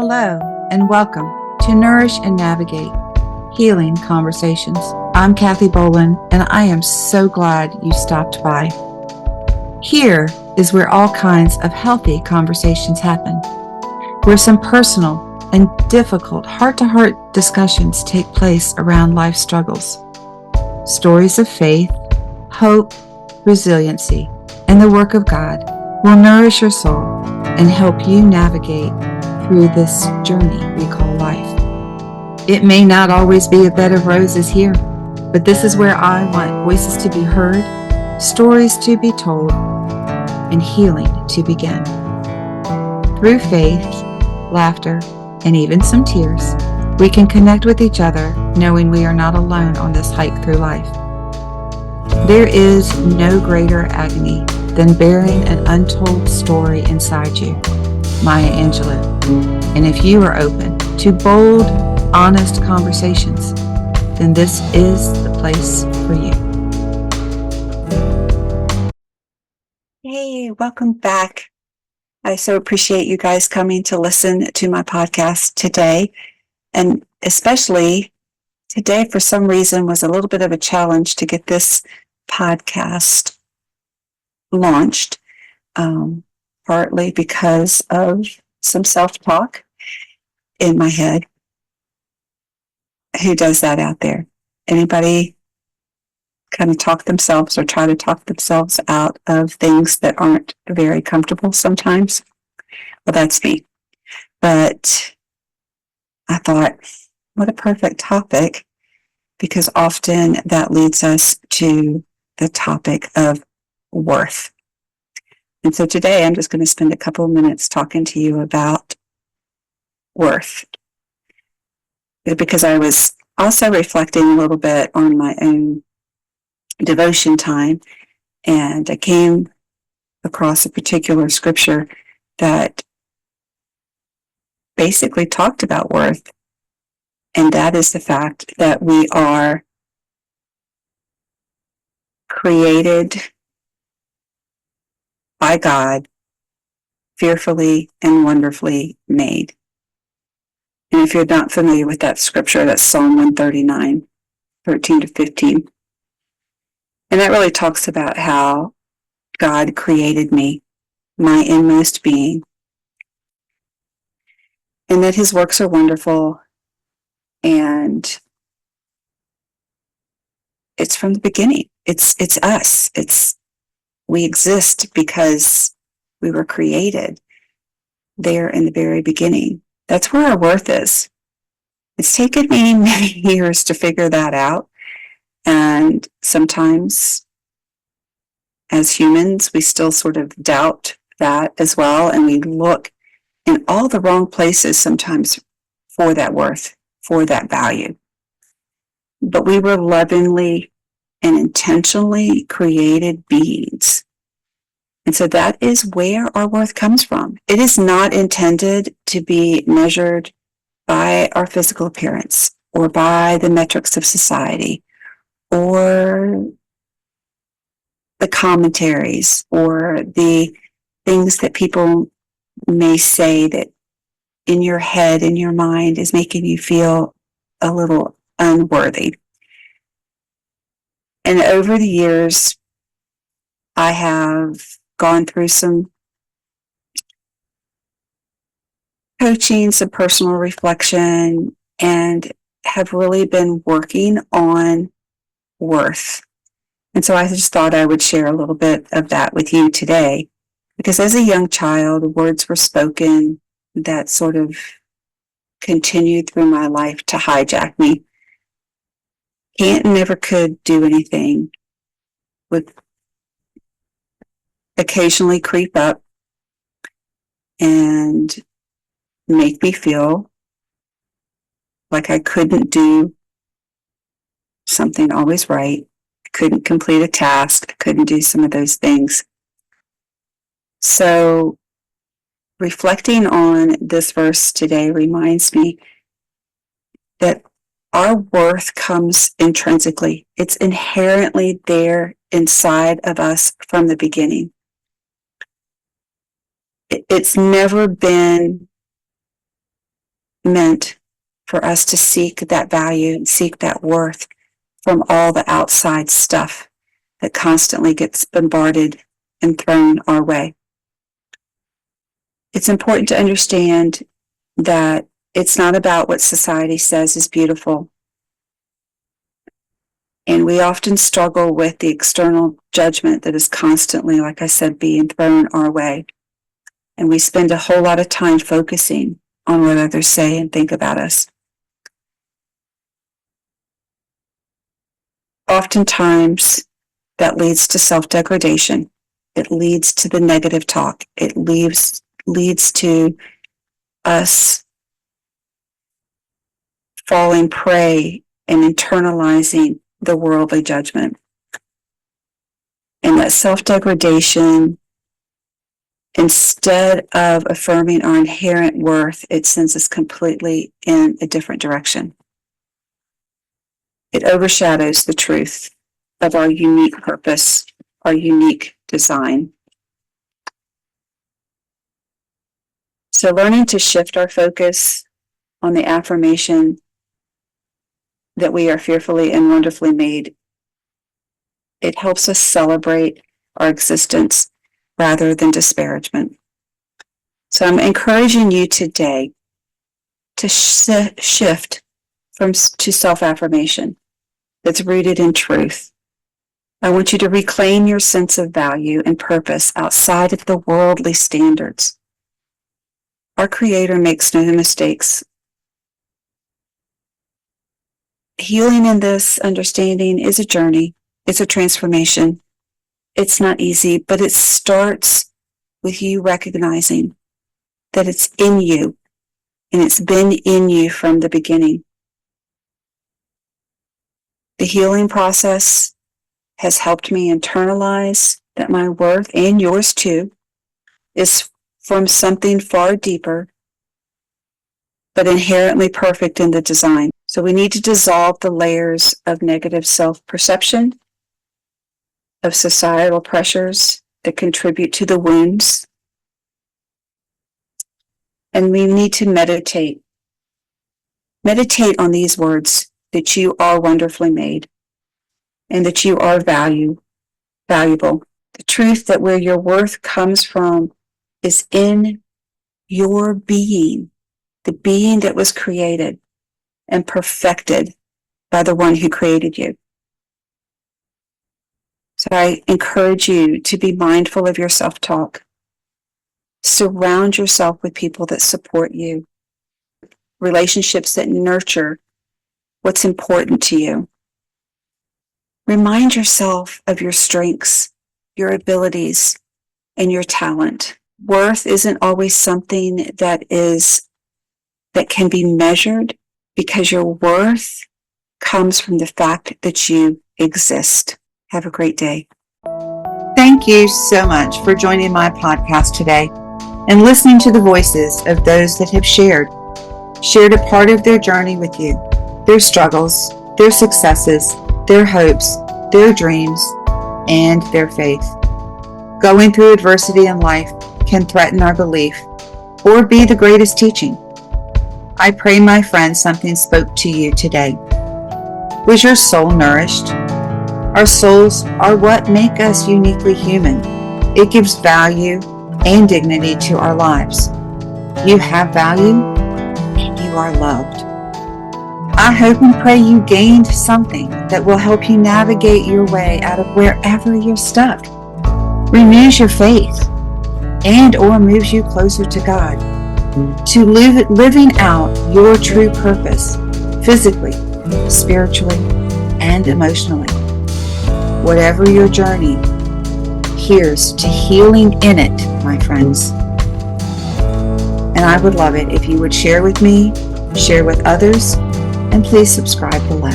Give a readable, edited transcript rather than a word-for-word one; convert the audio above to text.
Hello, and welcome to Nourish and Navigate Healing Conversations. I'm Kathy Boland, and I am so glad you stopped by. Here is where all kinds of healthy conversations happen, where some personal and difficult heart-to-heart discussions take place around life struggles. Stories of faith, hope, resiliency, and the work of God will nourish your soul and help you navigate through this journey we call life. It may not always be a bed of roses here, but this is where I want voices to be heard, stories to be told, and healing to begin. Through faith, laughter, and even some tears, we can connect with each other knowing we are not alone on this hike through life. There is no greater agony than bearing an untold story inside you. Maya Angelou. And if you are open to bold, honest conversations, then this is the place for you. Hey, welcome back. I so appreciate you guys coming to listen to my podcast today. And especially today, for some reason, was a little bit of a challenge to get this podcast launched. Partly because of some self-talk in my head. Who does that out there? Anybody kind of talk themselves or try to talk themselves out of things that aren't very comfortable sometimes? Well, that's me. But I thought, what a perfect topic, because often that leads us to the topic of worth. And so today I'm just going to spend a couple of minutes talking to you about worth. Because I was also reflecting a little bit on my own devotion time, and I came across a particular scripture that basically talked about worth. And that is the fact that we are created by God, fearfully and wonderfully made. And if you're not familiar with that scripture, that's Psalm 139, 13 to 15. And that really talks about how God created me, my inmost being, and that his works are wonderful. And it's from the beginning. It's us. We exist because we were created there in the very beginning. That's where our worth is. It's taken me many years to figure that out. And sometimes as humans, we still sort of doubt that as well. And we look in all the wrong places sometimes for that worth, for that value. But we were lovingly and intentionally created beings. And so that is where our worth comes from. It is not intended to be measured by our physical appearance or by the metrics of society or the commentaries or the things that people may say that in your head, in your mind, is making you feel a little unworthy. And over the years, I have gone through some coaching, some personal reflection, and have really been working on worth. And so I just thought I would share a little bit of that with you today, because as a young child, words were spoken that sort of continued through my life to hijack me. Can't and never could do anything, would occasionally creep up and make me feel like I couldn't do something always right. I couldn't complete a task. I couldn't do some of those things. So reflecting on this verse today reminds me that our worth comes intrinsically. It's inherently there inside of us from the beginning. It's never been meant for us to seek that value and seek that worth from all the outside stuff that constantly gets bombarded and thrown our way. It's important to understand that it's not about what society says is beautiful. And we often struggle with the external judgment that is constantly, like I said, being thrown our way. And we spend a whole lot of time focusing on what others say and think about us. Oftentimes, that leads to self-degradation. It leads to the negative talk. It leads to us falling prey and internalizing the worldly judgment. And that self-degradation, instead of affirming our inherent worth, it sends us completely in a different direction. It overshadows the truth of our unique purpose, our unique design. So learning to shift our focus on the affirmation that we are fearfully and wonderfully made, it helps us celebrate our existence rather than disparagement. So I'm encouraging you today to shift to self-affirmation that's rooted in truth. I want you to reclaim your sense of value and purpose outside of the worldly standards. Our Creator makes no mistakes. Healing in this understanding is a journey. It's a transformation. It's not easy, but it starts with you recognizing that it's in you, and it's been in you from the beginning. The healing process has helped me internalize that my worth, and yours too, is from something far deeper, but inherently perfect in the design. So we need to dissolve the layers of negative self-perception, of societal pressures that contribute to the wounds. And we need to meditate. Meditate on these words, that you are wonderfully made and that you are valuable. The truth that where your worth comes from is in your being, the being that was created and perfected by the one who created you. So I encourage you to be mindful of your self-talk. Surround yourself with people that support you, relationships that nurture what's important to you. Remind yourself of your strengths, your abilities, and your talent. Worth isn't always something that can be measured, because your worth comes from the fact that you exist. Have a great day. Thank you so much for joining my podcast today and listening to the voices of those that have shared a part of their journey with you, their struggles, their successes, their hopes, their dreams, and their faith. Going through adversity in life can threaten our belief or be the greatest teaching. I pray, my friend, something spoke to you today. Was your soul nourished? Our souls are what make us uniquely human. It gives value and dignity to our lives. You have value and you are loved. I hope and pray you gained something that will help you navigate your way out of wherever you're stuck, renews your faith, and or moves you closer to God, to living out your true purpose, physically, spiritually, and emotionally. Whatever your journey, here's to healing in it, my friends. And I would love it if you would share with me, share with others, and please subscribe below.